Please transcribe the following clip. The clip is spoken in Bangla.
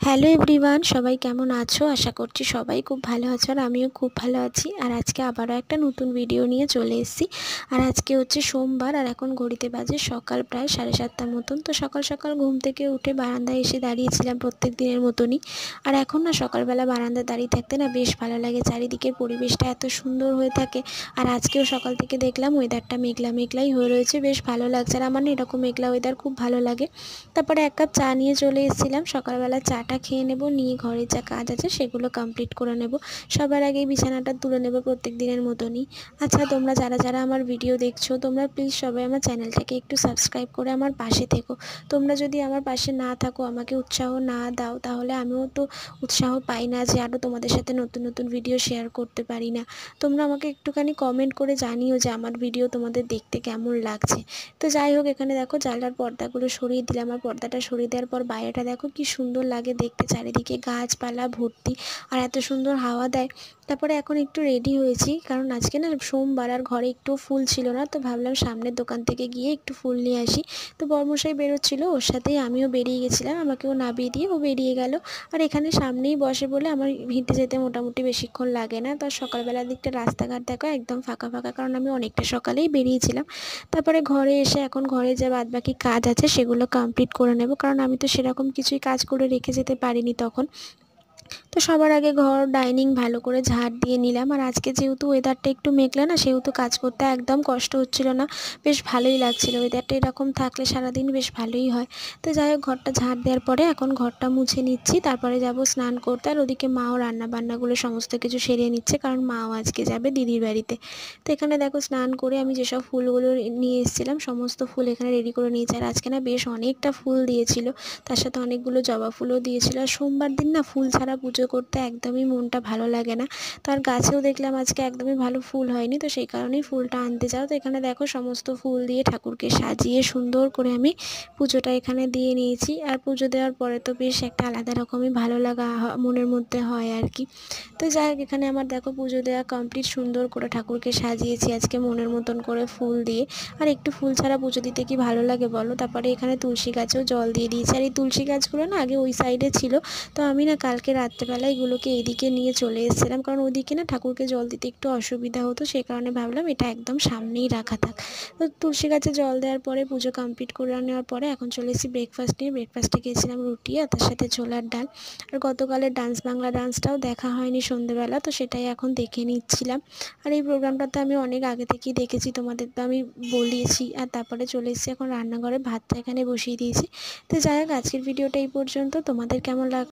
হ্যালো এভরিওয়ান, সবাই কেমন আছো? আশা করছি সবাই খুব ভালো আছো আর আমিও খুব ভালো আছি। আর আজকে আবারও একটা নতুন ভিডিও নিয়ে চলে এসেছি। আর আজকে হচ্ছে সোমবার আর এখন ঘড়িতে বাজে সকাল প্রায় 7:30 মতন। তো সকাল সকাল ঘুম থেকে উঠে বারান্দায় এসে দাঁড়িয়েছিলাম প্রত্যেক দিনের মতনই। আর এখন না সকালবেলা বারান্দায় দাঁড়িয়ে থাকতে না বেশ ভালো লাগে, চারিদিকের পরিবেশটা এত সুন্দর হয়ে থাকে। আর আজকেও সকাল থেকে দেখলাম ওয়েদারটা মেঘলা মেঘলাই হয়ে রয়েছে, বেশ ভালো লাগছে। আর আমার না এরকম মেঘলা ওয়েদার খুব ভালো লাগে। তারপরে এক কাপ চা নিয়ে চলে এসেছিলাম, সকালবেলা চাটা খেয়ে নেব, নিয়ে ঘরের যা কাজ আছে সেগুলো কমপ্লিট করে নেব। সবার আগে বিছানাটা তুলে নেব প্রত্যেক দিনের মতনই। আচ্ছা, তোমরা যারা যারা আমার ভিডিও দেখছো তোমরা প্লিজ সবাই আমার চ্যানেলটাকে একটু সাবস্ক্রাইব করে আমার পাশে থেকো। তোমরা যদি আমার পাশে না থাকো, আমাকে উৎসাহ না দাও, তাহলে আমিও তো উৎসাহ পাই না যে আরও তোমাদের সাথে নতুন নতুন ভিডিও শেয়ার করতে পারি না। তোমরা আমাকে একটুখানি কমেন্ট করে জানিও যে আমার ভিডিও তোমাদের দেখতে কেমন লাগছে। তো যাই হোক, এখানে দেখো জানলার পর্দাগুলো সরিয়ে দিলাম। আর পর্দাটা সরিয়ে দেওয়ার পর বাইরেটা দেখো কি সুন্দর লাগে দেখতে, চারিদিকে গাছপালা ভর্তি আর এত সুন্দর হাওয়া দেয়। তারপরে এখন একটু রেডি হয়েছি, কারণ আজকে না সোমবার আর ঘরে একটু ফুল ছিল না, তো ভাবলাম সামনের দোকান থেকে গিয়ে একটু ফুল নিয়ে আসি। তো বর্মশাই বেরোচ্ছিলো, ওর সাথেই আমিও বেরিয়ে গেছিলাম, আমাকেও নামিয়ে দিয়ে ও বেরিয়ে গেল। আর এখানে সামনেই বসে বলে আমার হেঁটে যেতে মোটামুটি বেশিক্ষণ লাগে না। তো সকালবেলার দিকটা রাস্তাঘাট দেখো একদম ফাঁকা ফাঁকা, কারণ আমি অনেকটা সকালেই বেরিয়েছিলাম। তারপরে ঘরে এসে এখন ঘরে যে বাদবাকি কাজ আছে সেগুলো কমপ্লিট করে নেব, কারণ আমি তো সেরকম কিছুই কাজ করে রেখে যেতে পারিনি তখন। তো সবার আগে ঘর ডাইনিং ভালো করে ঝাড় দিয়ে নিলাম। আর আজকে যেহেতু ওয়েদারটা একটু মেঘলা না, সেহেতু কাজ করতে একদম কষ্ট হচ্ছিল না, বেশ ভালোই লাগছিল। ওয়েদারটা এরকম থাকলে সারাদিন বেশ ভালোই হয়। তো যাই হোক, ঘরটা ঝাড় দেওয়ার পরে এখন ঘরটা মুছে নিচ্ছি, তারপরে যাব স্নান করতে। আর ওদিকে মাও রান্নাবান্নাগুলো সমস্ত কিছু সেরে নিচ্ছে, কারণ মাও আজকে যাবে দিদির বাড়িতে। তো এখানে দেখো স্নান করে আমি যেসব ফুলগুলো নিয়ে এসেছিলাম সমস্ত ফুল এখানে রেডি করে নিয়েছি। আর আজকে না বেশ অনেকটা ফুল দিয়েছিল, তার সাথে অনেকগুলো জবা ফুলও দিয়েছিল। আর সোমবার দিন না ফুল ছাড়া পুজো করতে একদমই মনটা ভালো লাগে না। তো আর গাছেও দেখলাম আজকে একদমই ভালো ফুল হয়নি, তো সেই কারণেই ফুলটা আনতে যাও। তো এখানে দেখো সমস্ত ফুল দিয়ে ঠাকুরকে সাজিয়ে সুন্দর করে আমি পুজোটা এখানে দিয়ে নিয়েছি। আর পুজো দেওয়ার পরে তো বেশ একটা আলাদা রকমই ভালো লাগা মনের মধ্যে হয় আর কি। তো যাই হোক, এখানে আমার দেখো পুজো দেওয়া কমপ্লিট, সুন্দর করে ঠাকুরকে সাজিয়েছি আজকে মনের মতন করে ফুল দিয়ে। আর একটু ফুল ছাড়া পুজো দিতে কি ভালো লাগে বলো। তারপরে এখানে তুলসী গাছেও জল দিয়ে দিয়েছি। আর এই তুলসী গাছগুলো না আগে ওই সাইডে ছিল, তো আমি না কালকে রাত্রেবেলা এগুলোকে এইদিকে নিয়ে চলে এসেছিলাম, কারণ ওইদিকে না ঠাকুরকে জল দিতে একটু অসুবিধা হতো, সেই কারণে ভাবলাম এটা একদম সামনেই রাখা থাক। তো তুলসী গাছে জল দেওয়ার পরে পুজো কমপ্লিট করে নেওয়ার পরে এখন চলে এসেছি ব্রেকফাস্ট নিয়ে। ব্রেকফাস্টে খেয়েছিলাম রুটি আর তার সাথে ছোলার ডাল। আর গতকালের ডান্স বাংলা ডান্সটাও দেখা হয়নি সন্ধ্যেবেলা, তো সেটাই এখন দেখে নিচ্ছিলাম। আর এই প্রোগ্রামটা তো আমি অনেক আগে থেকেই দেখেছি, তোমাদের তো আমি বলিয়েছি। আর তারপরে চলে এসেছি এখন রান্নাঘরে, ভাতটা এখানে বসিয়ে দিয়েছি। তো যাই হোক, আজকের ভিডিওটা এই পর্যন্ত। তোমাদের কেমন